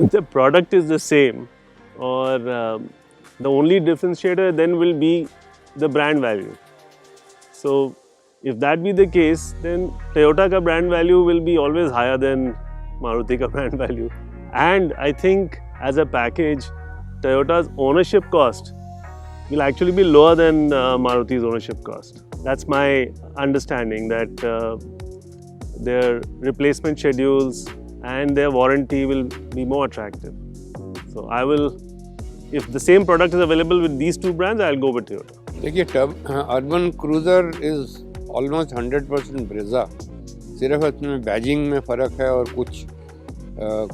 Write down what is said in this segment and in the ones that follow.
The product is the same, or the only differentiator then will be the brand value. So if that be the case, then Toyota ka brand value will be always higher than Maruti ka brand value. And I think as a package, Toyota's ownership cost will actually be lower than Maruti's ownership cost. That's my understanding, that their replacement schedules and their warranty will be more attractive. So I will, if the same product is available with these two brands, I'll go with Toyota. देखिए urban cruiser is almost 100% Brezza, सिर्फ इसमें badging में फ़र्क है और कुछ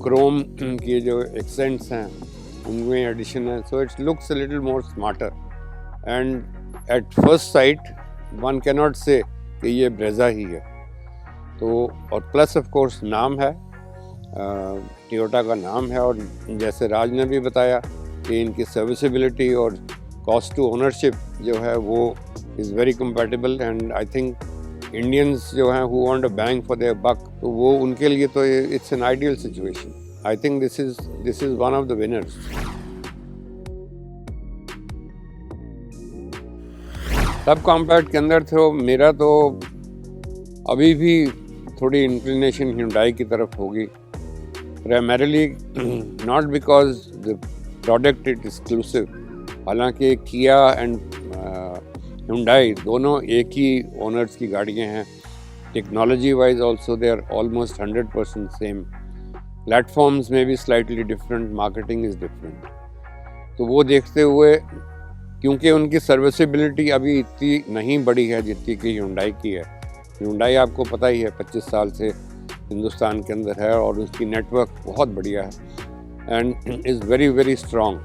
Chrome के जो एक्सेंट्स हैं उनमें एडिशन है. So it's looks a little more smarter and at first sight one can not से कि ये ब्रेज़ा ही है. तो और प्लस ऑफ कोर्स नाम है, टोयोटा का नाम है, और जैसे राज ने भी बताया कि इनकी सर्विसेबिलिटी और कॉस्ट टू ओनरशिप जो है वो is very compatible. And I think Indians जो हैं who want a bang for their buck, तो वो उनके लिए तो it's an ideal situation. I think this is one of the winners. सब कॉम्पैक्ट के अंदर तो मेरा तो अभी भी थोड़ी इंक्लिनेशन hyundai की तरफ होगी. Primarily not because the product it exclusive, हालांकि किया एंड Hyundai दोनों एक ही ओनर्स की गाड़ियाँ हैं. Technology wise also they are almost 100% same. Platforms में भी slightly different, marketing is different. तो वो देखते हुए, क्योंकि उनकी सर्विसेबिलिटी अभी इतनी नहीं बढ़ी है जितनी कि Hyundai की है. Hyundai आपको पता ही है 25 साल से हिंदुस्तान के अंदर है और उसकी नेटवर्क बहुत बढ़िया है and is very very strong.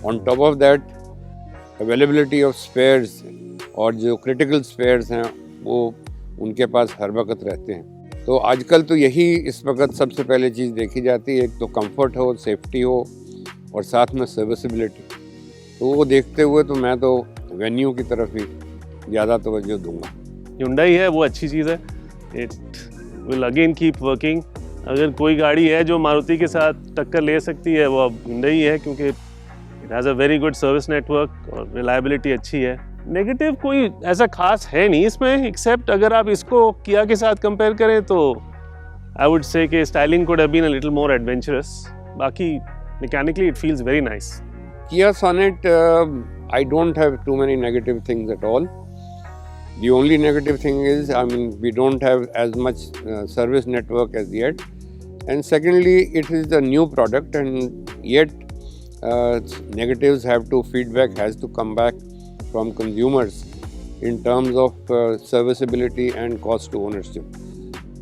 On top of that availability of spares और जो क्रिटिकल स्पेयर्स हैं वो उनके पास हर वक्त रहते हैं. तो आजकल तो यही इस वक्त सबसे पहले चीज़ देखी जाती है, एक तो कंफर्ट हो, सेफ्टी हो और साथ में सर्विसेबिलिटी. तो वो देखते हुए तो मैं तो वेन्यू की तरफ ही ज़्यादा तवज्जो दूंगा. Hyundai है वो अच्छी चीज़ है. It will again keep working. अगर कोई गाड़ी है जो मारुति के साथ टक्कर ले सकती है वो अब Hyundai ही है, क्योंकि it has a very good service network और रिलायबिलिटी अच्छी है. नेगेटिव कोई ऐसा खास है नहीं इसमें, एक्सेप्ट अगर आप इसको किया के साथ कंपेयर करें तो आई वुड से कि styling could have been a little more adventurous. बाकी mechanically it feels very nice. Kia Sonet, I don't have too many negative things at all. The only negative thing is, I mean, we don't have as much service network as yet. And secondly, it is a new product, and yet negatives have to, feedback has to come back from consumers in terms of serviceability and cost to ownership.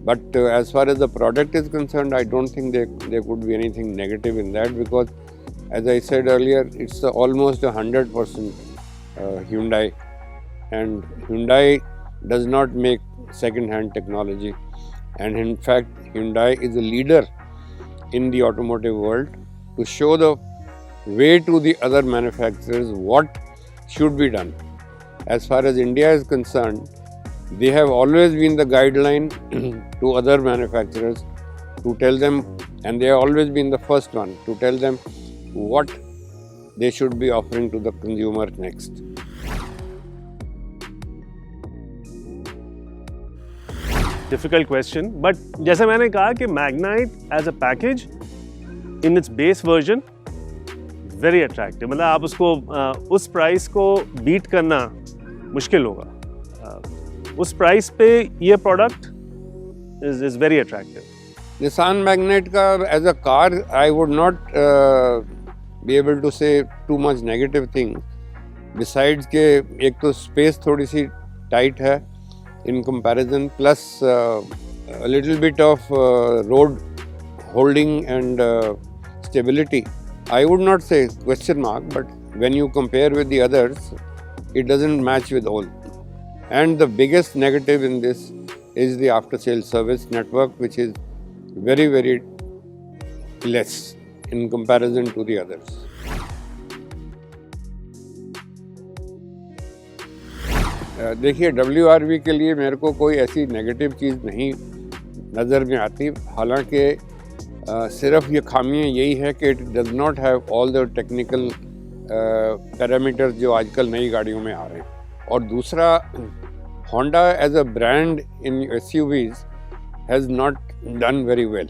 But as far as the product is concerned, I don't think there could be anything negative in that, because as I said earlier, it's almost 100% Hyundai, and Hyundai does not make second-hand technology, and in fact Hyundai is a leader in the automotive world to show the way to the other manufacturers what should be done. As far as India is concerned, they have always been the guideline to other manufacturers to tell them, and they have always been the first one to tell them what they should be offering to the consumer next. Difficult question, but जैसे मैंने कहा कि Magnite as a package in its base version very attractive. मतलब आप उसको उस price को beat करना मुश्किल होगा. उस प्राइस पे ये product is very attractive. Nissan Magnite का as a car, I would not be able to say too much negative things. Besides के एक तो space थोड़ी सी tight है in comparison, plus a little bit of road holding and stability. I would not say question mark, but when you compare with the others, it doesn't match with all. And the biggest negative in this is the after-sale service network, which is very, very less in comparison to the others. देखिए WRV के लिए मेरे को कोई ऐसी negative चीज़ नहीं नज़र में आती, हालांकि सिर्फ ये खामियाँ यही है कि it does not have all the technical parameters जो आजकल नई गाड़ियों में आ रहे हैं। और दूसरा, Honda as a brand in SUVs has not done very well.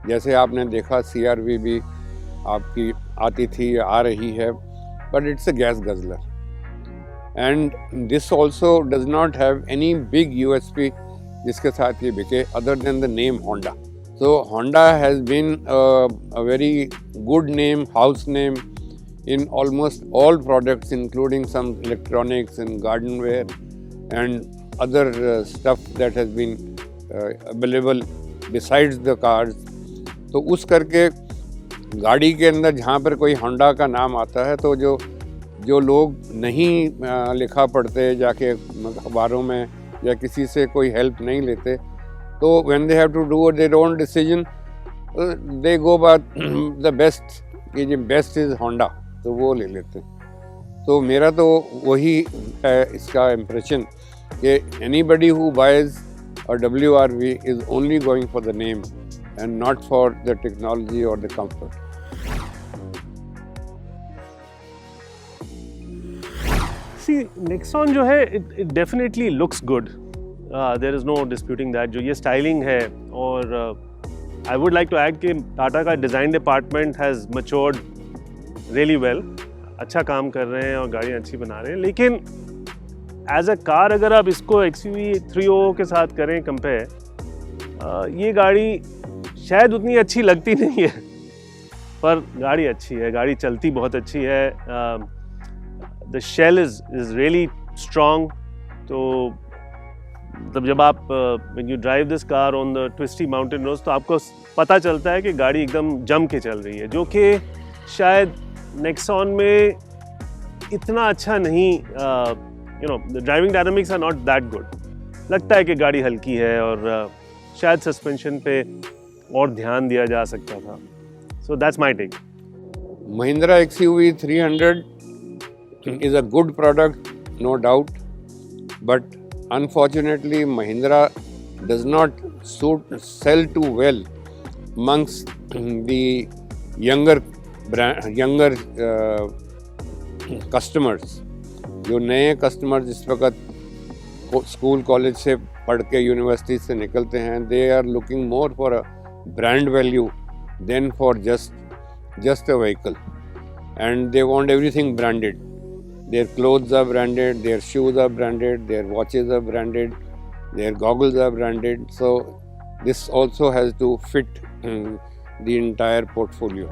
जैसे आपने देखा CRV भी आपकी आती थी, आ रही है, but it's a gas guzzler, and this also does not have any big USP जिसके साथ ये बिके other than the name Honda. So Honda has been a very good name, house name in almost all products, including some electronics and gardenware and other stuff that has been available besides the cars. तो उस करके गाड़ी के अंदर जहाँ पर कोई Honda का नाम आता है तो जो लोग नहीं लिखा पढ़ते, जाके अखबारों में या किसी से कोई हेल्प नहीं लेते, तो when they have to do their own decision, they go by the best, कि जो बेस्ट इज़ होंडा, तो वो ले लेते हैं। तो मेरा तो वही है इसका इम्प्रेशन कि anybody who buys a WRV is only going for the name and not for the technology or the comfort. See, Nexon जो है, it definitely looks good. There is no disputing that. जो ये styling है, और I would like to add कि टाटा का design department has matured really well. अच्छा काम कर रहे हैं और गाड़ियाँ अच्छी बना रहे हैं, लेकिन as a car अगर आप इसको XUV 300 के साथ करें कंपेयर, ये गाड़ी शायद उतनी अच्छी लगती नहीं है, पर गाड़ी अच्छी है, गाड़ी चलती बहुत अच्छी है। The shell is really strong. तो तब जब आप when you drive this car on the twisty mountain roads, तो आपको पता चलता है कि गाड़ी एकदम जम के चल रही है, जो कि शायद Nexon में इतना अच्छा नहीं, the driving dynamics are not that good. लगता है कि गाड़ी हल्की है और शायद सस्पेंशन पे और ध्यान दिया जा सकता था। So that's my take. Mahindra XUV 300 is a good product, no doubt, but unfortunately Mahindra does not sell too well amongst the younger customers. जो नए कस्टमर्स इस वक्त स्कूल कॉलेज से पढ़ के यूनिवर्सिटी से निकलते हैं, they are looking more for a brand value than for just a vehicle, and they want everything branded. Their clothes are branded, their shoes are branded, their watches are branded, their goggles are branded. So this also has to fit the entire portfolio.